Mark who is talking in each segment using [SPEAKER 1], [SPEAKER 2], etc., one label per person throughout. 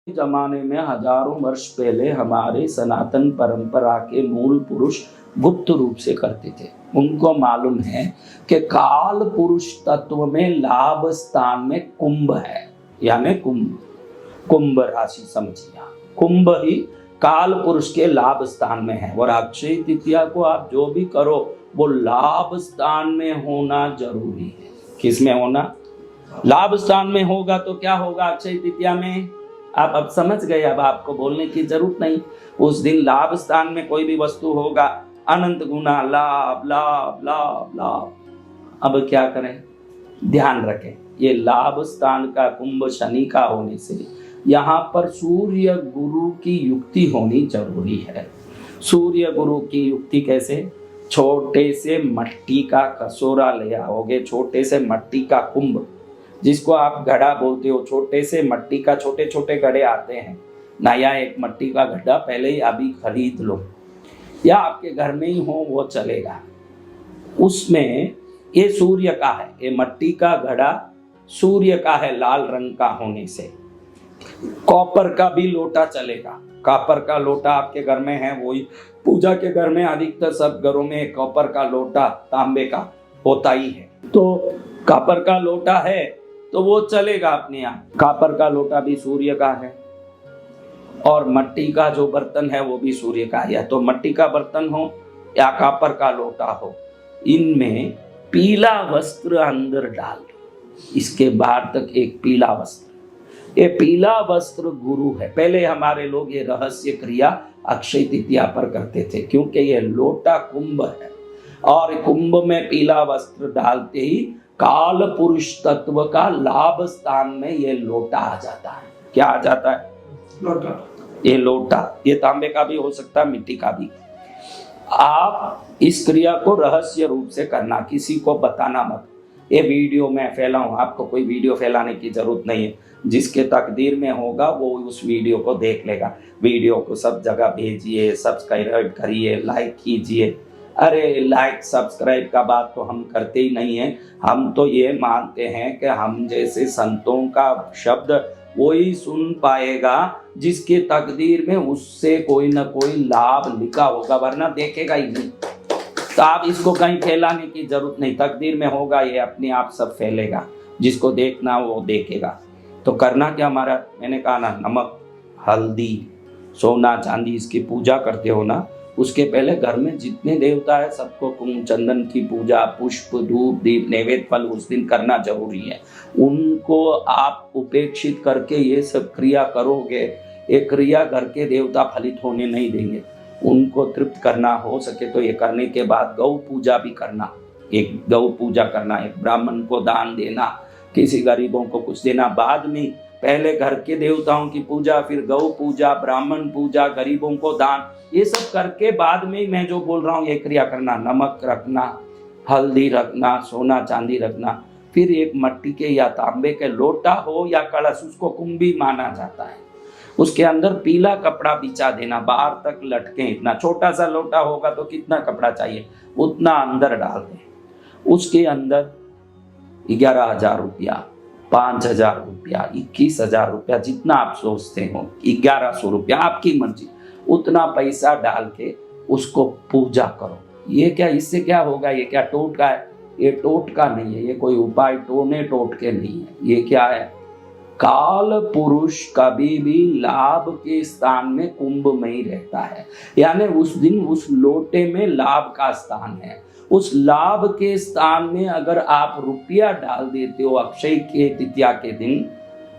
[SPEAKER 1] जमाने में हजारों वर्ष पहले हमारे सनातन परंपरा के मूल पुरुष गुप्त रूप से करते थे। उनको मालूम है कि काल पुरुष तत्व में लाभ स्थान में कुंभ है, यानी कुंभ कुंभ राशि समझिए, कुंभ ही काल पुरुष के लाभ स्थान में है। और अक्षय तृतीया को आप जो भी करो वो लाभ स्थान में होना जरूरी है। किस में होना? लाभ स्थान में होगा तो क्या होगा अक्षय तृतीया में? आप अब समझ गए, अब आपको बोलने की जरूरत नहीं। उस दिन लाभ स्थान में कोई भी वस्तु होगा, अनंत गुना लाभ लाभ लाभ लाभ। अब क्या करें? ध्यान रखें, ये लाभ स्थान का कुंभ शनि का होने से यहाँ पर सूर्य गुरु की युक्ति होनी जरूरी है। सूर्य गुरु की युक्ति कैसे? छोटे से मट्टी का कसोरा ले आओगे, छोटे से मट्टी का कुंभ जिसको आप घड़ा बोलते हो, छोटे से मट्टी का छोटे छोटे घड़े आते हैं, नया एक मट्टी का घड़ा पहले ही अभी खरीद लो या आपके घर में ही हो वो चलेगा। उसमें ये सूर्य का है, ये मट्टी का घड़ा सूर्य का है लाल रंग का होने से। कॉपर का भी लोटा चलेगा, कॉपर का लोटा आपके घर में है, वही पूजा के घर में अधिकतर सब घरों में कॉपर का लोटा तांबे का होता ही है। तो कॉपर का लोटा है तो वो चलेगा अपने आप। कॉपर का लोटा भी सूर्य का है और मट्टी का जो बर्तन है वो भी सूर्य का है। तो मट्टी का बर्तन हो या कॉपर का लोटा हो, इनमें पीला वस्त्र अंदर डाल दो, इसके बाहर तक एक पीला वस्त्र। ये पीला वस्त्र गुरु है। पहले हमारे लोग ये रहस्य क्रिया अक्षय तृतीया पर करते थे, क्योंकि ये लोटा कुंभ है और कुंभ में पीला वस्त्र डालते ही काल पुरुष तत्व का लाभ स्थान में ये लोटा आ जाता है। क्या आ जाता है? लोटा। ये लोटा, ये तांबे का भी हो सकता है, मिट्टी का भी। आप इस क्रिया को रहस्य रूप से करना, किसी को बताना मत। ये वीडियो मैं फैलाऊं, आपको कोई वीडियो फैलाने की जरूरत नहीं है। जिसके तकदीर में होगा वो उस वीडियो को देख लेगा। वीडियो को सब जगह भेजिए, सब्सक्राइब करिए, लाइक कीजिए। अरे लाइक सब्सक्राइब का बात तो हम करते ही नहीं हैं। हम तो ये मानते हैं कि हम जैसे संतों का शब्द वही सुन पाएगा जिसके तकदीर में उससे कोई ना कोई लाभ लिखा होगा, वरना देखेगा ही नहीं। तो आप इसको कहीं फैलाने की जरूरत नहीं, तकदीर में होगा ये अपने आप सब फैलेगा, जिसको देखना वो देखेगा। तो करना क्या हमारा, मैंने कहा ना, नमक हल्दी सोना चांदी इसकी पूजा करते हो ना, उसके पहले घर में जितने देवता है सबको कुंभ चंदन की पूजा, पुष्प धूप दीप नैवेद्य फल उस दिन करना जरूरी है। उनको आप उपेक्षित करके ये सब क्रिया करोगे, ये क्रिया घर के देवता फलित होने नहीं देंगे। उनको तृप्त करना हो सके तो ये करने के बाद गौ पूजा भी करना, एक गौ पूजा करना, एक ब्राह्मण को दान देना, किसी गरीबों को कुछ देना। बाद में पहले घर के देवताओं की पूजा, फिर गौ पूजा, ब्राह्मण पूजा, गरीबों को दान, ये सब करके बाद में मैं जो बोल रहा हूँ ये क्रिया करना। नमक रखना, हल्दी रखना, सोना चांदी रखना, फिर एक मट्टी के या तांबे के लोटा हो या कलश, उसको कुंभी माना जाता है। उसके अंदर पीला कपड़ा बिछा देना, बाहर तक लटके। इतना छोटा सा लोटा होगा तो कितना कपड़ा चाहिए उतना अंदर डाल दें। उसके अंदर 11,000 रुपया, 5,000 रुपया, 21,000 रुपया, जितना आप सोचते हो, 1100 रुपया, आपकी मर्जी, उतना पैसा डाल के उसको पूजा करो। ये क्या, इससे क्या होगा? ये क्या टोटका है? ये टोटका नहीं है, ये कोई उपाय टोने टोटके नहीं है। ये क्या है? काल पुरुष कभी भी लाभ के स्थान में कुंभ में ही रहता है, यानी उस दिन उस लोटे में लाभ का स्थान है। उस लाभ के स्थान में अगर आप रुपया डाल देते हो अक्षय के तृतीया के दिन,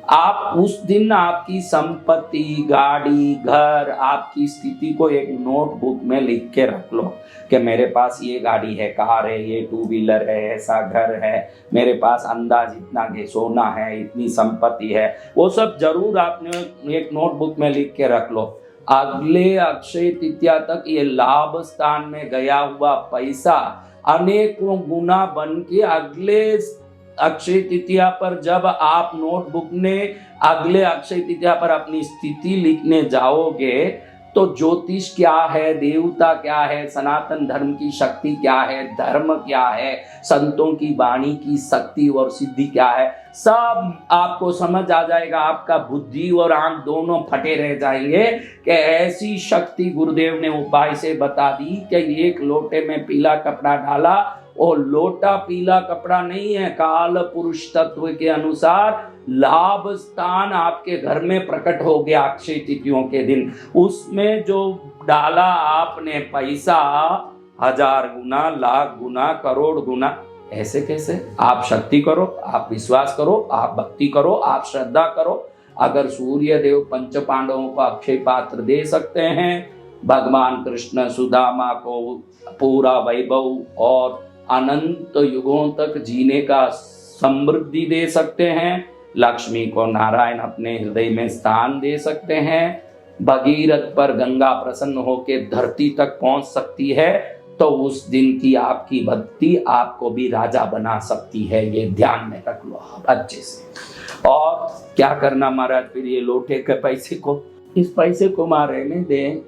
[SPEAKER 1] आप उस दिन आपकी संपत्ति, गाड़ी, घर, आपकी स्थिति को एक नोटबुक में लिख के रख लो कि मेरे पास ये गाड़ी है, कार है, ये 2 व्हीलर है, ऐसा घर है, मेरे पास अंदाज इतना सोना है, इतनी संपत्ति है। वो सब जरूर आपने एक नोटबुक में लिख के रख लो। अगले अक्षय तृतीया तक ये लाभ स्थान में गया हुआ पैसा अनेकों गुना बन के अगले अक्षय तृतीया पर जब आप नोटबुक में अगले अक्षय तृतीया पर अपनी स्थिति लिखने जाओगे तो तो ज्योतिष क्या है, देवता क्या है, सनातन धर्म की शक्ति क्या है, धर्म क्या है, संतों की वाणी की शक्ति और सिद्धि क्या है, सब आपको समझ आ जाएगा। आपका बुद्धि और आंख दोनों फटे रह जाएंगे कि ऐसी शक्ति गुरुदेव ने उपाय से बता दी कि एक लोटे में पीला कपड़ा डाला, और लोटा पीला कपड़ा नहीं है, काल पुरुष तत्व के अनुसार लाभ स्थान आपके घर में प्रकट हो गया अक्षय तिथियों के दिन। उसमें जो डाला आपने पैसा 1000 गुना, लाख गुना, करोड़ गुना, ऐसे कैसे? आप शक्ति करो, आप विश्वास करो, आप भक्ति करो, आप श्रद्धा करो। अगर सूर्य देव पंच पांडवों को अक्षय पात्र दे सकते हैं, भगवान कृष्ण सुदामा को पूरा वैभव और अनंत युगों तक जीने का समृद्धि दे सकते हैं, लक्ष्मी को नारायण अपने हृदय में स्थान दे सकते हैं, भगीरथ पर गंगा प्रसन्न होकर धरती तक पहुंच सकती है, तो उस दिन की आपकी भक्ति आपको भी राजा बना सकती है। ये ध्यान में रख लो आप अच्छे से। और क्या करना महाराज, फिर ये लोटे के पैसे को, इस पैसे को मां रहने दें,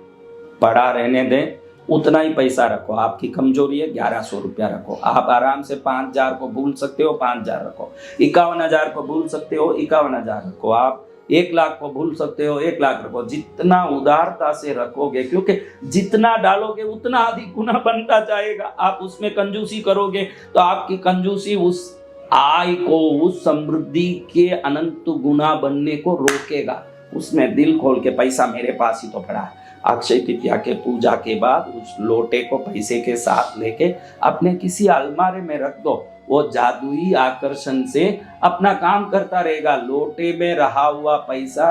[SPEAKER 1] पड़ा रहने दें, उतना ही पैसा रखो। आपकी कमजोरी है, 1100 रुपया रखो। आप आराम से 5000 को भूल सकते हो, 5000 रखो। 51,000 को भूल सकते हो, 51,000 रखो। आप 1,00,000 को भूल सकते हो, 1,00,000 रखो। जितना उदारता से रखोगे, क्योंकि जितना डालोगे उतना अधिक गुना बनता जाएगा। आप उसमें कंजूसी करोगे तो आपकी कंजूसी उस आय को, उस समृद्धि के अनंत गुना बनने को रोकेगा। उसमें दिल खोल के, पैसा मेरे पास ही तो पड़ा है। अक्षय तृतीया के पूजा के बाद उस लोटे को पैसे के साथ लेके अपने किसी अलमारे में रख दो। वो जादुई आकर्षण से अपना काम करता रहेगा। लोटे में रहा हुआ पैसा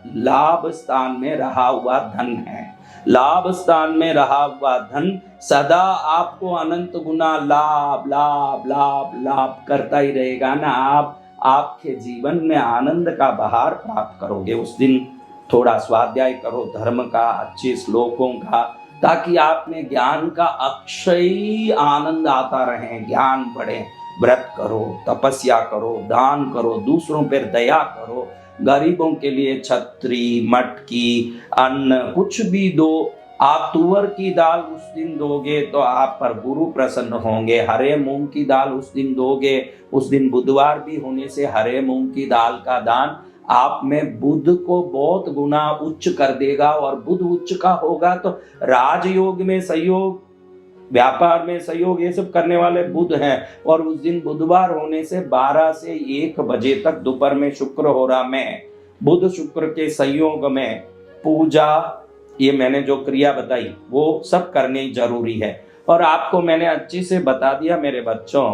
[SPEAKER 1] लाभ स्थान में रहा हुआ धन है। लाभ स्थान में रहा हुआ धन सदा आपको अनंत गुना लाभ लाभ लाभ लाभ करता ही रहेगा ना। आपके जीवन में आनंद का बहार प्राप्त करोगे। उस दिन थोड़ा स्वाध्याय करो धर्म का, अच्छे श्लोकों का, ताकि आप में ज्ञान का अक्षय आनंद आता रहे, ज्ञान बढ़े। व्रत करो, तपस्या करो, दान करो, दूसरों पर दया करो, गरीबों के लिए छतरी, मटकी, अन्न कुछ भी दो। आप तुअर की दाल उस दिन दोगे तो आप पर गुरु प्रसन्न होंगे। हरे मूंग की दाल उस दिन दोगे, उस दिन बुधवार भी होने से हरे मूंग की दाल का दान आप में बुध को बहुत गुना उच्च कर देगा। और बुध उच्च का होगा तो राजयोग में सहयोग, व्यापार में सहयोग, ये सब करने वाले बुध हैं। और उस दिन बुधवार होने से 12 से 1 बजे तक दोपहर में शुक्र हो रहा में बुध शुक्र के संयोग में पूजा, ये मैंने जो क्रिया बताई वो सब करनी जरूरी है। और आपको मैंने अच्छे से बता दिया मेरे बच्चों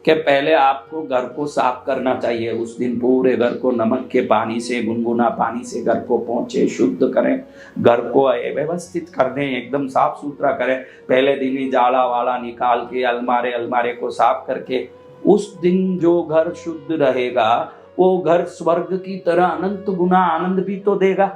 [SPEAKER 1] कि पहले आपको घर को साफ करना चाहिए। उस दिन पूरे घर को नमक के पानी से, गुनगुना पानी से घर को पोंछे, शुद्ध करें, घर को व्यवस्थित कर दें, एकदम साफ सुथरा करें। पहले दिन ही जाला वाला निकाल के अलमारे को साफ करके, उस दिन जो घर शुद्ध रहेगा वो घर स्वर्ग की तरह अनंत गुना आनंद भी तो देगा।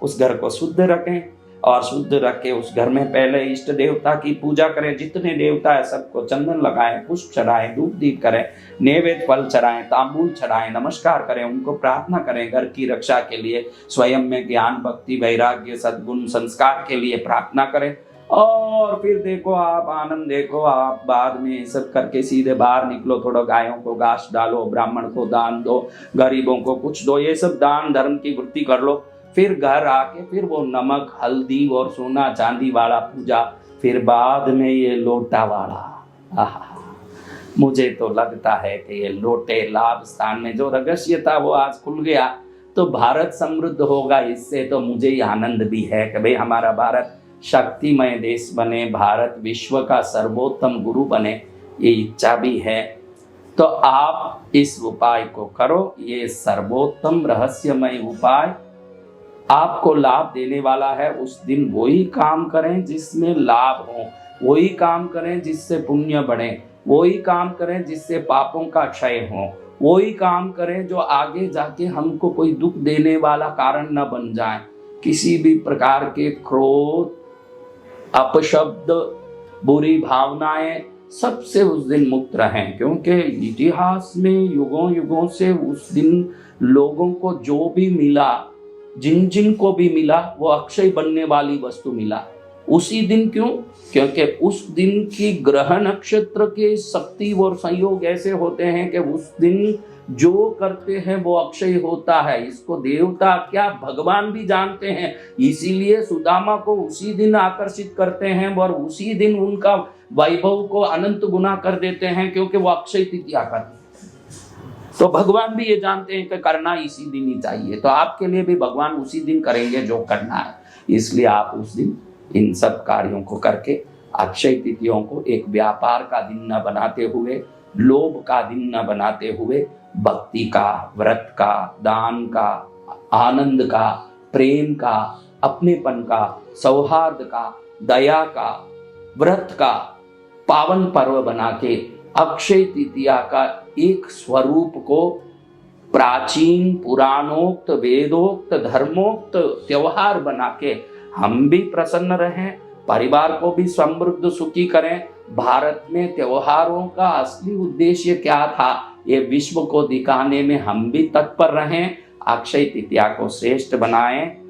[SPEAKER 1] उस घर को शुद्ध रखें और शुद्ध रख के उस घर में पहले इष्ट देवता की पूजा करें। जितने देवता है सबको चंदन लगाएं, पुष्प चढ़ाएं, धूप दीप करें, नैवेद्य फल चढ़ाएं, तांबूल चढ़ाएं, नमस्कार करें, उनको प्रार्थना करें घर की रक्षा के लिए, स्वयं में ज्ञान भक्ति वैराग्य सद्गुण संस्कार के लिए प्रार्थना करें। और फिर देखो आप आनंद देखो। आप बाद में ये सब करके सीधे बाहर निकलो, थोड़ा गायों को घास डालो, ब्राह्मण को दान दो, गरीबों को कुछ दो, ये सब दान धर्म की वृत्ति कर लो। फिर घर आके फिर वो नमक हल्दी और सोना चांदी वाला पूजा, फिर बाद में ये लोटा वाला। मुझे तो लगता है कि ये लोटे लाभ स्थान में जो रहस्य था वो आज खुल गया तो भारत समृद्ध होगा। इससे तो मुझे ही आनंद भी है कि भाई हमारा भारत शक्तिमय देश बने, भारत विश्व का सर्वोत्तम गुरु बने, ये इच्छा भी है। तो आप इस उपाय को करो। ये सर्वोत्तम रहस्यमय उपाय आपको लाभ देने वाला है। उस दिन वही काम करें जिसमें लाभ हो, वही काम करें जिससे पुण्य बढ़े, वही काम करें जिससे पापों का क्षय हो, वही काम करें जो आगे जाके हमको कोई दुख देने वाला कारण न बन जाए। किसी भी प्रकार के क्रोध, अपशब्द, बुरी भावनाएं सबसे उस दिन मुक्त रहें। क्योंकि इतिहास में युगों युगों से उस दिन लोगों को जो भी मिला जिन जिन को भी मिला वो अक्षय बनने वाली वस्तु मिला। उसी दिन क्यों? क्योंकि उस दिन की ग्रह नक्षत्र के शक्ति और संयोग ऐसे होते हैं कि उस दिन जो करते हैं वो अक्षय होता है। इसको देवता क्या भगवान भी जानते हैं, इसीलिए सुदामा को उसी दिन आकर्षित करते हैं और उसी दिन उनका वैभव को अनंत गुना कर देते हैं, क्योंकि वो अक्षय तृतीया करते हैं। तो भगवान भी ये जानते हैं कि करना इसी दिन ही चाहिए, तो आपके लिए भी भगवान उसी दिन करेंगे जो करना है। इसलिए आप उस दिन इन सब कार्यों को करके अक्षय तिथियों को एक व्यापार का दिन न बनाते हुए, लोभ का दिन न बनाते हुए, भक्ति का, व्रत का, दान का, आनंद का, प्रेम का, अपनेपन का, सौहार्द का, दया का, व्रत का पावन पर्व बना के अक्षय तृतीया का एक स्वरूप को प्राचीन पुराणोक्त वेदोक्त धर्मोक्त त्योहार बना के हम भी प्रसन्न रहें, परिवार को भी समृद्ध सुखी करें। भारत में त्योहारों का असली उद्देश्य क्या था, ये विश्व को दिखाने में हम भी तत्पर रहें। अक्षय तृतीया को श्रेष्ठ बनाएं।